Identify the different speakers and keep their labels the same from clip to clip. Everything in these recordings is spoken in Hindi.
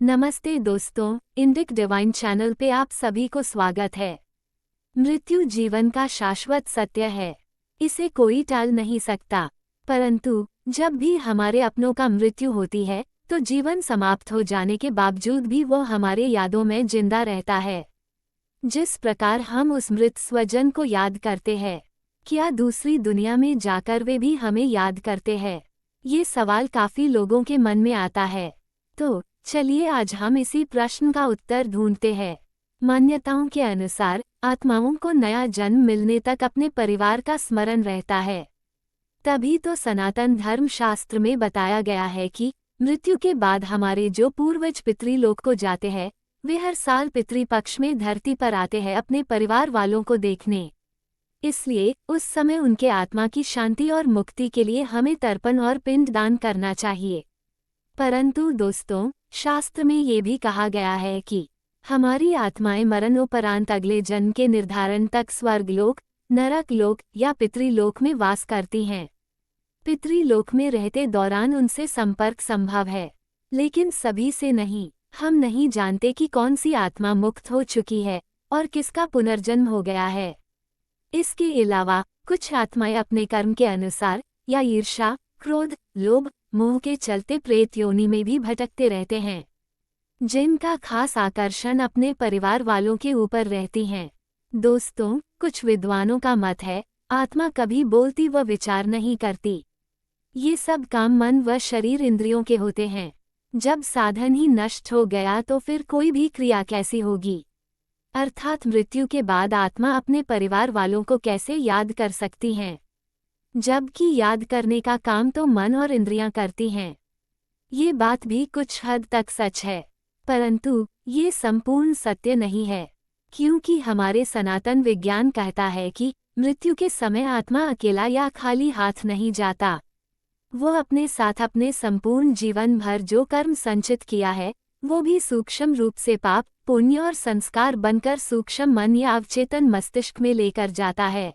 Speaker 1: नमस्ते दोस्तों, इंडिक डिवाइन चैनल पे आप सभी को स्वागत है। मृत्यु जीवन का शाश्वत सत्य है, इसे कोई टाल नहीं सकता। परंतु जब भी हमारे अपनों का मृत्यु होती है तो जीवन समाप्त हो जाने के बावजूद भी वो हमारे यादों में जिंदा रहता है। जिस प्रकार हम उस मृत स्वजन को याद करते हैं, क्या दूसरी दुनिया में जाकर वे भी हमें याद करते हैं? ये सवाल काफी लोगों के मन में आता है। तो चलिए आज हम इसी प्रश्न का उत्तर ढूंढते हैं। मान्यताओं के अनुसार आत्माओं को नया जन्म मिलने तक अपने परिवार का स्मरण रहता है। तभी तो सनातन धर्म शास्त्र में बताया गया है कि मृत्यु के बाद हमारे जो पूर्वज पितृलोक को जाते हैं, वे हर साल पितृपक्ष में धरती पर आते हैं अपने परिवार वालों को देखने। इसलिए उस समय उनके आत्मा की शांति और मुक्ति के लिए हमें तर्पण और पिंडदान करना चाहिए। परंतु दोस्तों, शास्त्र में ये भी कहा गया है कि हमारी आत्माएं मरणोपरांत अगले जन्म के निर्धारण तक स्वर्गलोक, नरकलोक या पितृलोक में वास करती हैं। पितृलोक में रहते दौरान उनसे संपर्क संभव है, लेकिन सभी से नहीं। हम नहीं जानते कि कौन सी आत्मा मुक्त हो चुकी है और किसका पुनर्जन्म हो गया है। इसके अलावा कुछ आत्माएं अपने कर्म के अनुसार या ईर्ष्या, क्रोध, लोभ, मोह के चलते प्रेत योनि में भी भटकते रहते हैं, जिनका खास आकर्षण अपने परिवार वालों के ऊपर रहती हैं। दोस्तों, कुछ विद्वानों का मत है आत्मा कभी बोलती व विचार नहीं करती। ये सब काम मन व शरीर इंद्रियों के होते हैं। जब साधन ही नष्ट हो गया तो फिर कोई भी क्रिया कैसी होगी? अर्थात मृत्यु के बाद आत्मा अपने परिवार वालों को कैसे याद कर सकती हैं, जबकि याद करने का काम तो मन और इंद्रियां करती हैं। ये बात भी कुछ हद तक सच है, परंतु ये संपूर्ण सत्य नहीं है, क्योंकि हमारे सनातन विज्ञान कहता है कि मृत्यु के समय आत्मा अकेला या खाली हाथ नहीं जाता। वो अपने साथ अपने संपूर्ण जीवन भर जो कर्म संचित किया है, वो भी सूक्ष्म रूप से पाप, पुण्य और संस्कार बनकर सूक्ष्म मन या अवचेतन मस्तिष्क में लेकर जाता है।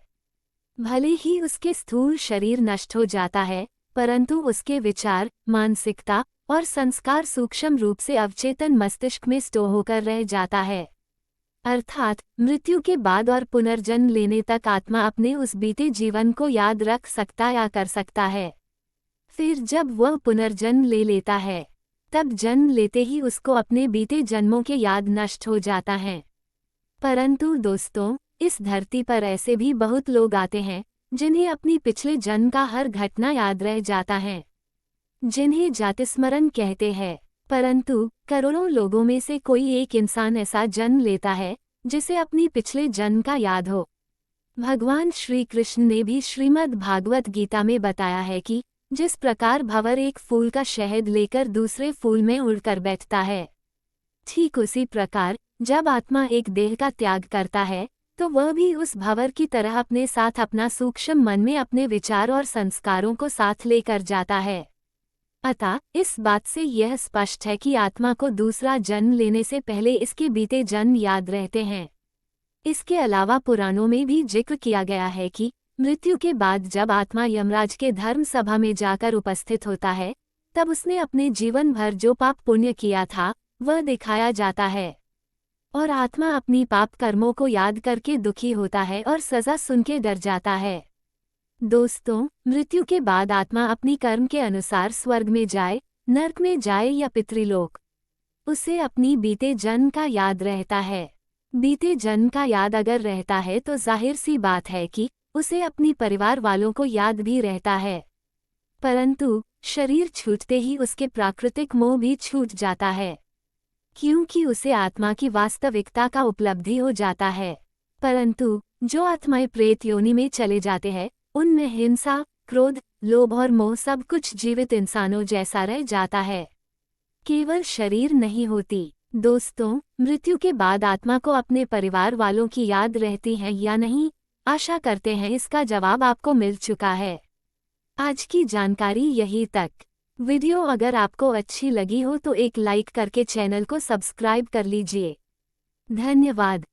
Speaker 1: भले ही उसके स्थूल शरीर नष्ट हो जाता है, परंतु उसके विचार, मानसिकता और संस्कार सूक्ष्म रूप से अवचेतन मस्तिष्क में स्टोर होकर रह जाता है। अर्थात मृत्यु के बाद और पुनर्जन्म लेने तक आत्मा अपने उस बीते जीवन को याद रख सकता या कर सकता है। फिर जब वह पुनर्जन्म ले लेता है, तब जन्म लेते ही उसको अपने बीते जन्मों के याद नष्ट हो जाता है। परंतु दोस्तों, इस धरती पर ऐसे भी बहुत लोग आते हैं जिन्हें अपनी पिछले जन्म का हर घटना याद रह जाता है, जिन्हें जातिस्मरण कहते हैं। परंतु करोड़ों लोगों में से कोई एक इंसान ऐसा जन्म लेता है जिसे अपनी पिछले जन्म का याद हो। भगवान श्री कृष्ण ने भी श्रीमद् भागवत गीता में बताया है कि जिस प्रकार भंवर एक फूल का शहद लेकर दूसरे फूल में उड़कर बैठता है, ठीक उसी प्रकार जब आत्मा एक देह का त्याग करता है तो वह भी उस भंवर की तरह अपने साथ अपना सूक्ष्म मन में अपने विचार और संस्कारों को साथ लेकर जाता है। अतः इस बात से यह स्पष्ट है कि आत्मा को दूसरा जन्म लेने से पहले इसके बीते जन्म याद रहते हैं। इसके अलावा पुराणों में भी जिक्र किया गया है कि मृत्यु के बाद जब आत्मा यमराज के धर्म सभा में जाकर उपस्थित होता है, तब उसने अपने जीवन भर जो पाप पुण्य किया था वह दिखाया जाता है, और आत्मा अपनी पाप कर्मों को याद करके दुखी होता है और सजा सुनके डर जाता है। दोस्तों, मृत्यु के बाद आत्मा अपनी कर्म के अनुसार स्वर्ग में जाए, नरक में जाए या पितृलोक, उसे अपनी बीते जन्म का याद रहता है। बीते जन्म का याद अगर रहता है तो जाहिर सी बात है कि उसे अपनी परिवार वालों को याद भी रहता है। परंतु शरीर छूटते ही उसके प्राकृतिक मोह भी छूट जाता है, क्योंकि उसे आत्मा की वास्तविकता का उपलब्धि हो जाता है। परंतु जो आत्माएं प्रेत योनि में चले जाते हैं, उनमें हिंसा, क्रोध, लोभ और मोह सब कुछ जीवित इंसानों जैसा रह जाता है, केवल शरीर नहीं होती। दोस्तों, मृत्यु के बाद आत्मा को अपने परिवार वालों की याद रहती है या नहीं? आशा करते हैं इसका जवाब आपको मिल चुका है। आज की जानकारी यही तक। वीडियो अगर आपको अच्छी लगी हो तो एक लाइक करके चैनल को सब्सक्राइब कर लीजिए। धन्यवाद।